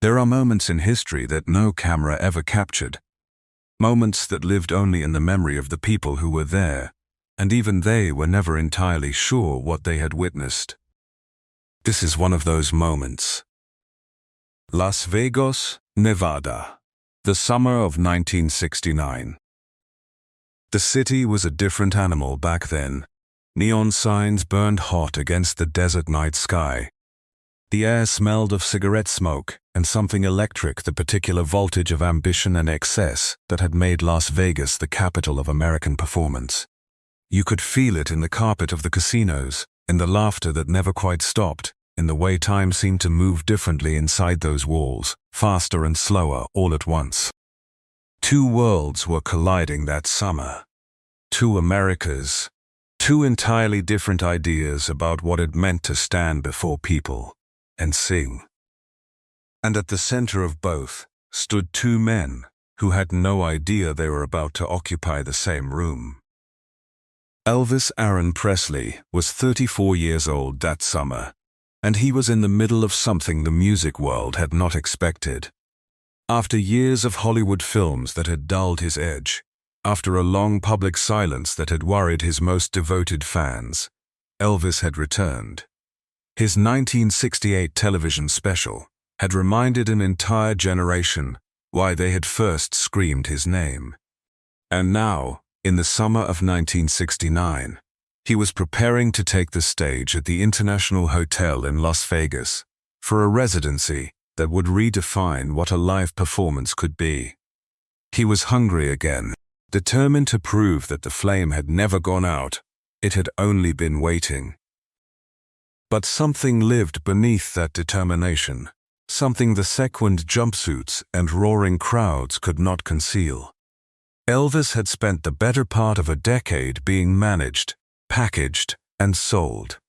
There are moments in history that no camera ever captured. Moments that lived only in the memory of the people who were there, and even they were never entirely sure what they had witnessed. This is one of those moments. Las Vegas, Nevada. The summer of 1969. The city was a different animal back then. Neon signs burned hot against the desert night sky. The air smelled of cigarette smoke and something electric, the particular voltage of ambition and excess that had made Las Vegas the capital of American performance. You could feel it in the carpet of the casinos, in the laughter that never quite stopped, in the way time seemed to move differently inside those walls, faster and slower all at once. Two worlds were colliding that summer. Two Americas. Two entirely different ideas about what it meant to stand before people and sing. And at the center of both stood two men who had no idea they were about to occupy the same room. Elvis Aaron Presley was 34 years old that summer, and he was in the middle of something the music world had not expected. After years of Hollywood films that had dulled his edge, after a long public silence that had worried his most devoted fans, Elvis had returned. His 1968 television special had reminded an entire generation why they had first screamed his name. And now, in the summer of 1969, he was preparing to take the stage at the International Hotel in Las Vegas for a residency that would redefine what a live performance could be. He was hungry again, determined to prove that the flame had never gone out, it had only been waiting. But something lived beneath that determination, something the sequined jumpsuits and roaring crowds could not conceal. Elvis had spent the better part of a decade being managed, packaged, and sold.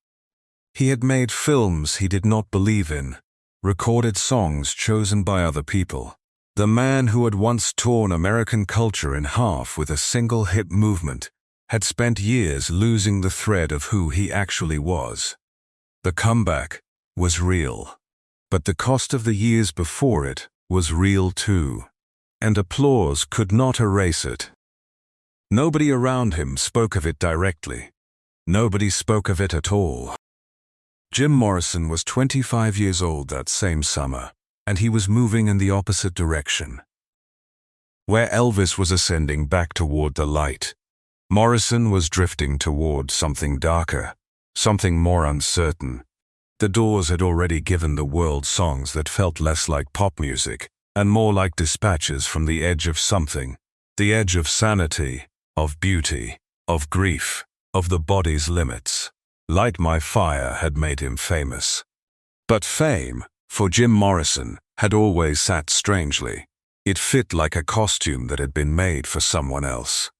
He had made films he did not believe in, recorded songs chosen by other people. The man who had once torn American culture in half with a single hit movement had spent years losing the thread of who he actually was. The comeback was real, but the cost of the years before it was real too, and applause could not erase it. Nobody around him spoke of it directly. Nobody spoke of it at all. Jim Morrison was 25 years old that same summer, and he was moving in the opposite direction. Where Elvis was ascending back toward the light, Morrison was drifting toward something darker, something more uncertain. The Doors had already given the world songs that felt less like pop music and more like dispatches from the edge of something, the edge of sanity, of beauty, of grief, of the body's limits. Light My Fire had made him famous. But fame, for Jim Morrison, had always sat strangely. It fit like a costume that had been made for someone else.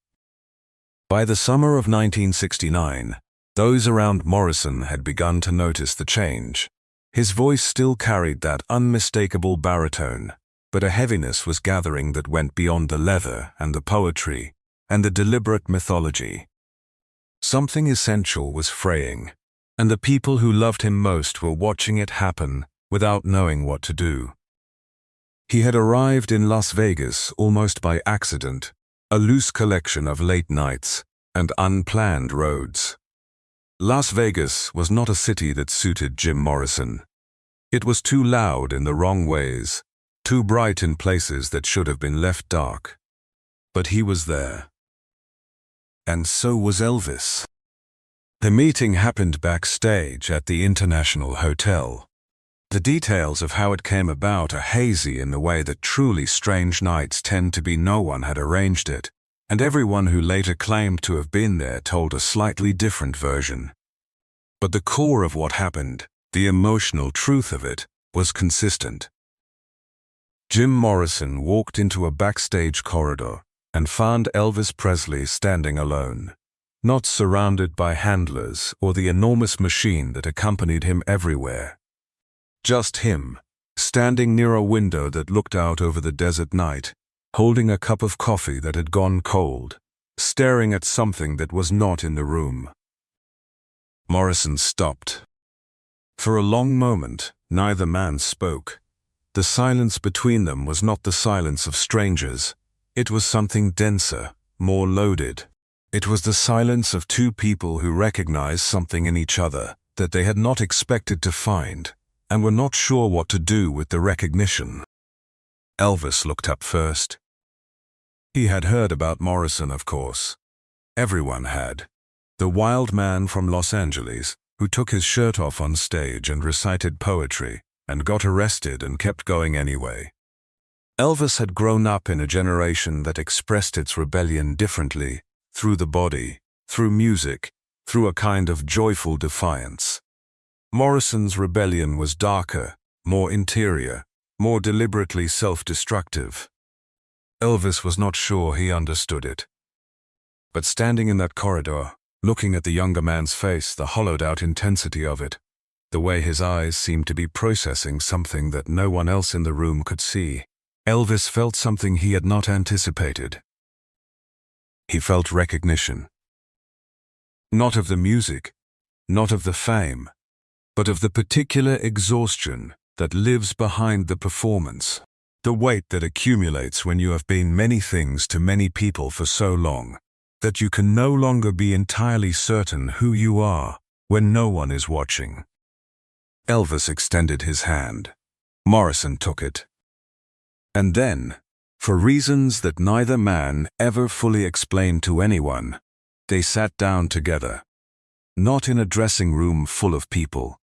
By the summer of 1969, those around Morrison had begun to notice the change. His voice still carried that unmistakable baritone, but a heaviness was gathering that went beyond the leather and the poetry and the deliberate mythology. Something essential was fraying, and the people who loved him most were watching it happen without knowing what to do. He had arrived in Las Vegas almost by accident, a loose collection of late nights and unplanned roads. Las Vegas was not a city that suited Jim Morrison. It was too loud in the wrong ways, too bright in places that should have been left dark. But he was there. And so was Elvis. The meeting happened backstage at the International Hotel. The details of how it came about are hazy in the way that truly strange nights tend to be. No one had arranged it, and everyone who later claimed to have been there told a slightly different version. But the core of what happened, the emotional truth of it, was consistent. Jim Morrison walked into a backstage corridor and found Elvis Presley standing alone, not surrounded by handlers or the enormous machine that accompanied him everywhere. Just him, standing near a window that looked out over the desert night, holding a cup of coffee that had gone cold, staring at something that was not in the room. Morrison stopped. For a long moment, neither man spoke. The silence between them was not the silence of strangers. It was something denser, more loaded. It was the silence of two people who recognized something in each other that they had not expected to find, and were not sure what to do with the recognition. Elvis looked up first. He had heard about Morrison, of course. Everyone had. The wild man from Los Angeles, who took his shirt off on stage and recited poetry, and got arrested and kept going anyway. Elvis had grown up in a generation that expressed its rebellion differently, through the body, through music, through a kind of joyful defiance. Morrison's rebellion was darker, more interior, more deliberately self-destructive. Elvis was not sure he understood it. But standing in that corridor, looking at the younger man's face, the hollowed-out intensity of it, the way his eyes seemed to be processing something that no one else in the room could see, Elvis felt something he had not anticipated. He felt recognition. Not of the music, not of the fame, but of the particular exhaustion that lives behind the performance, the weight that accumulates when you have been many things to many people for so long, that you can no longer be entirely certain who you are when no one is watching. Elvis extended his hand. Morrison took it. And then, for reasons that neither man ever fully explained to anyone, they sat down together. Not in a dressing room full of people.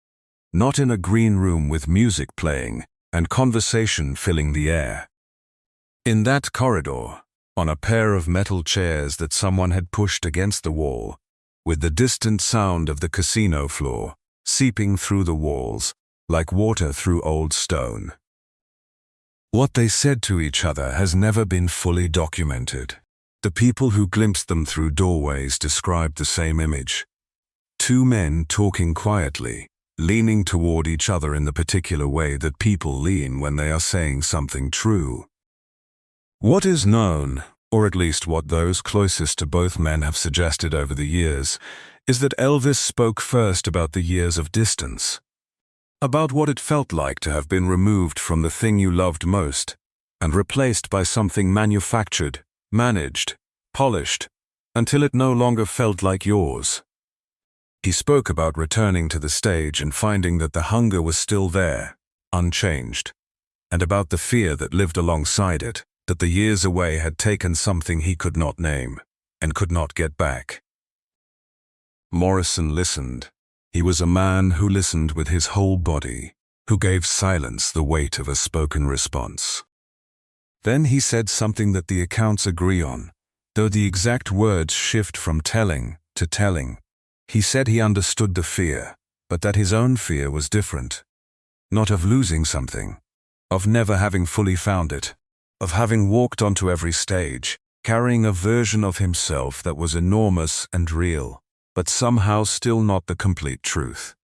Not in a green room with music playing and conversation filling the air. In that corridor, on a pair of metal chairs that someone had pushed against the wall, with the distant sound of the casino floor seeping through the walls like water through old stone. What they said to each other has never been fully documented. The people who glimpsed them through doorways described the same image. Two men talking quietly, leaning toward each other in the particular way that people lean when they are saying something true. What is known, or at least what those closest to both men have suggested over the years, is that Elvis spoke first about the years of distance, about what it felt like to have been removed from the thing you loved most and replaced by something manufactured, managed, polished, until it no longer felt like yours. He spoke about returning to the stage and finding that the hunger was still there, unchanged, and about the fear that lived alongside it, that the years away had taken something he could not name and could not get back. Morrison listened. He was a man who listened with his whole body, who gave silence the weight of a spoken response. Then he said something that the accounts agree on, though the exact words shift from telling to telling. He said he understood the fear, but that his own fear was different. Not of losing something, of never having fully found it, of having walked onto every stage, carrying a version of himself that was enormous and real, but somehow still not the complete truth.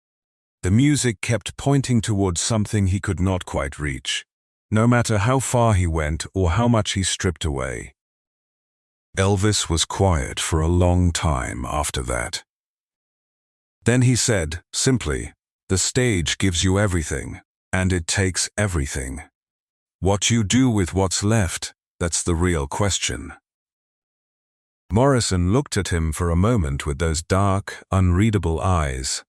The music kept pointing towards something he could not quite reach, no matter how far he went or how much he stripped away. Elvis was quiet for a long time after that. Then he said, simply, "The stage gives you everything, and it takes everything. What you do with what's left, that's the real question." Morrison looked at him for a moment with those dark, unreadable eyes.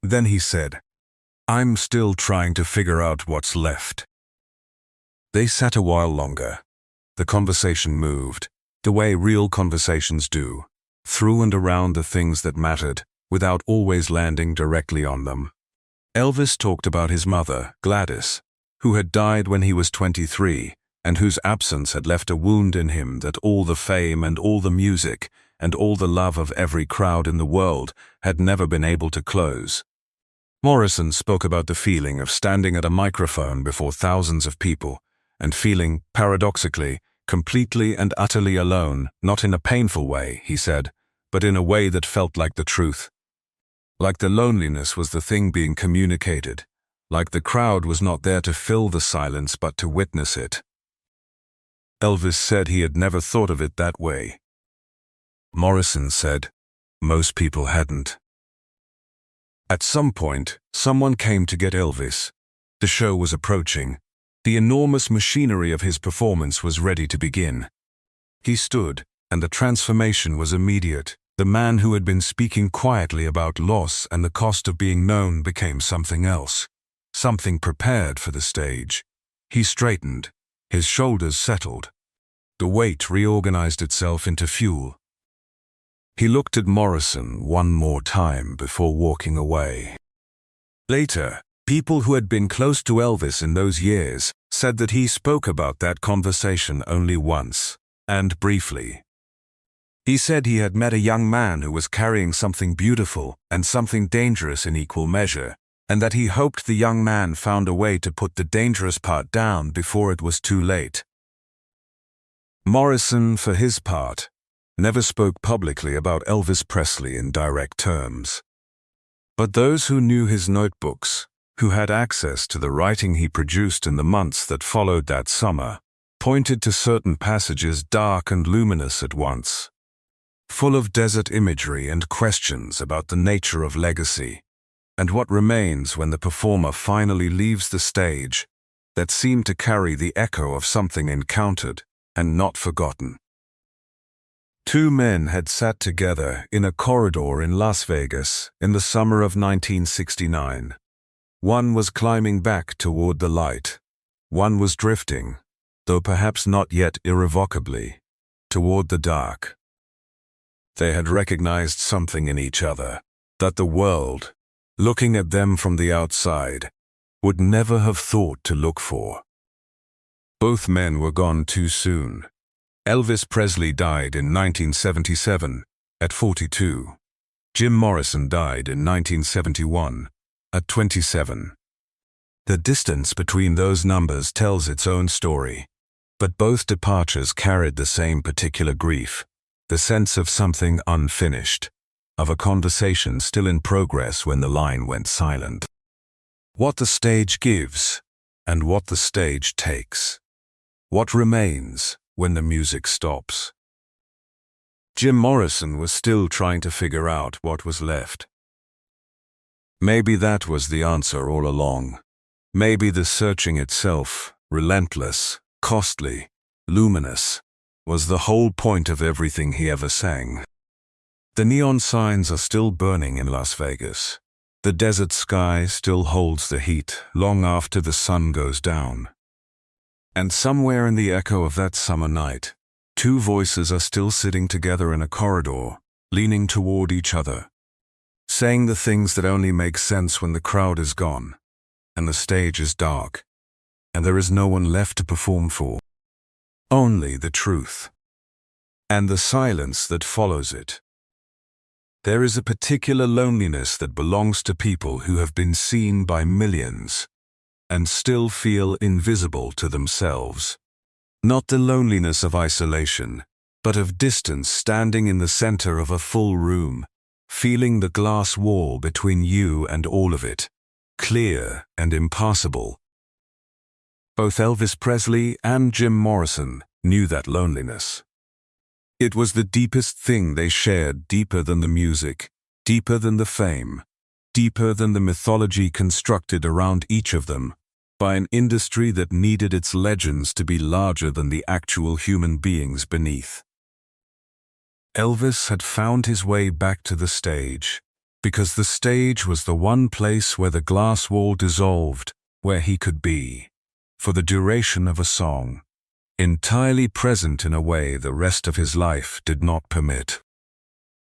Then he said, "I'm still trying to figure out what's left." They sat a while longer. The conversation moved, the way real conversations do, through and around the things that mattered, without always landing directly on them. Elvis talked about his mother, Gladys, who had died when he was 23, and whose absence had left a wound in him that all the fame and all the music and all the love of every crowd in the world had never been able to close. Morrison spoke about the feeling of standing at a microphone before thousands of people and feeling, paradoxically, completely and utterly alone, not in a painful way, he said, but in a way that felt like the truth. Like the loneliness was the thing being communicated, like the crowd was not there to fill the silence but to witness it. Elvis said he had never thought of it that way. Morrison said, most people hadn't. At some point, someone came to get Elvis, The show was approaching. The enormous machinery of his performance was ready to begin. He stood, and the transformation was immediate. The man who had been speaking quietly about loss and the cost of being known became something else, something prepared for the stage. He straightened, his shoulders settled. The weight reorganized itself into fuel. He looked at Morrison one more time before walking away. Later, people who had been close to Elvis in those years said that he spoke about that conversation only once, and briefly. He said he had met a young man who was carrying something beautiful and something dangerous in equal measure, and that he hoped the young man found a way to put the dangerous part down before it was too late. Morrison, for his part, never spoke publicly about Elvis Presley in direct terms. But those who knew his notebooks, who had access to the writing he produced in the months that followed that summer, pointed to certain passages dark and luminous at once, full of desert imagery and questions about the nature of legacy, and what remains when the performer finally leaves the stage, that seemed to carry the echo of something encountered and not forgotten. Two men had sat together in a corridor in Las Vegas in the summer of 1969. One was climbing back toward the light. One was drifting, though perhaps not yet irrevocably, toward the dark. They had recognized something in each other that the world, looking at them from the outside, would never have thought to look for. Both men were gone too soon. Elvis Presley died in 1977, at 42. Jim Morrison died in 1971, at 27. The distance between those numbers tells its own story, but both departures carried the same particular grief, the sense of something unfinished, of a conversation still in progress when the line went silent. What the stage gives, and what the stage takes. What remains when the music stops. Jim Morrison was still trying to figure out what was left. Maybe that was the answer all along. Maybe the searching itself, relentless, costly, luminous, was the whole point of everything he ever sang. The neon signs are still burning in Las Vegas. The desert sky still holds the heat long after the sun goes down. And somewhere in the echo of that summer night, two voices are still sitting together in a corridor, leaning toward each other, saying the things that only make sense when the crowd is gone, and the stage is dark, and there is no one left to perform for. Only the truth. And the silence that follows it. There is a particular loneliness that belongs to people who have been seen by millions, and still feel invisible to themselves. Not the loneliness of isolation, but of distance, standing in the center of a full room, feeling the glass wall between you and all of it, clear and impassable. Both Elvis Presley and Jim Morrison knew that loneliness. It was the deepest thing they shared, deeper than the music, deeper than the fame, deeper than the mythology constructed around each of them by an industry that needed its legends to be larger than the actual human beings beneath. Elvis had found his way back to the stage, because the stage was the one place where the glass wall dissolved, where he could be, for the duration of a song, entirely present in a way the rest of his life did not permit.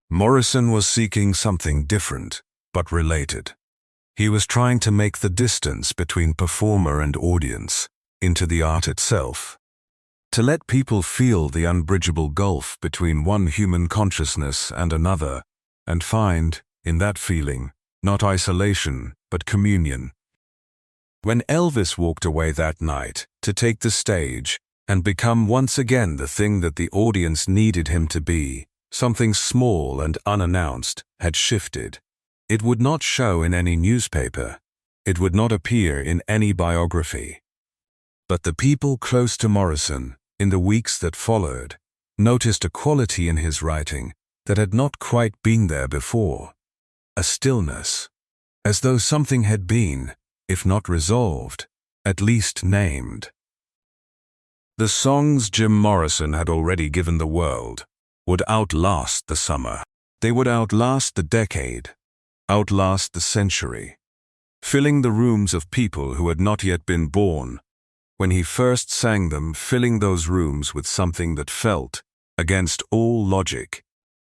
Morrison was seeking something different, but related. He was trying to make the distance between performer and audience into the art itself, to let people feel the unbridgeable gulf between one human consciousness and another, and find, in that feeling, not isolation, but communion. When Elvis walked away that night to take the stage and become once again the thing that the audience needed him to be, something small and unannounced had shifted. It would not show in any newspaper. It would not appear in any biography. But the people close to Morrison, in the weeks that followed, noticed a quality in his writing that had not quite been there before. A stillness, as though something had been, if not resolved, at least named. The songs Jim Morrison had already given the world would outlast the summer. They would outlast the decade, outlast the century, filling the rooms of people who had not yet been born. When he first sang them, filling those rooms with something that felt, against all logic,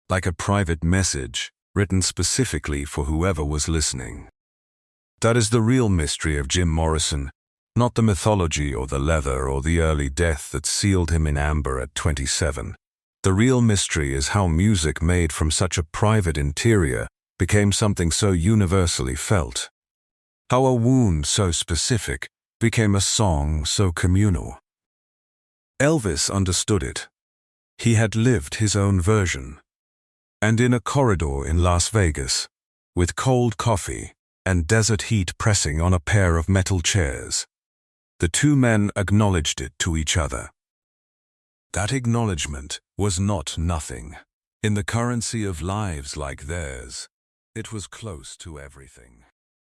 like a private message written specifically for whoever was listening. That is the real mystery of Jim Morrison, not the mythology or the leather or the early death that sealed him in amber at 27. The real mystery is how music made from such a private interior became something so universally felt. How a wound so specific became a song so communal. Elvis understood it. He had lived his own version. And in a corridor in Las Vegas, with cold coffee and desert heat pressing on a pair of metal chairs, the two men acknowledged it to each other. That acknowledgement was not nothing. In the currency of lives like theirs, it was close to everything.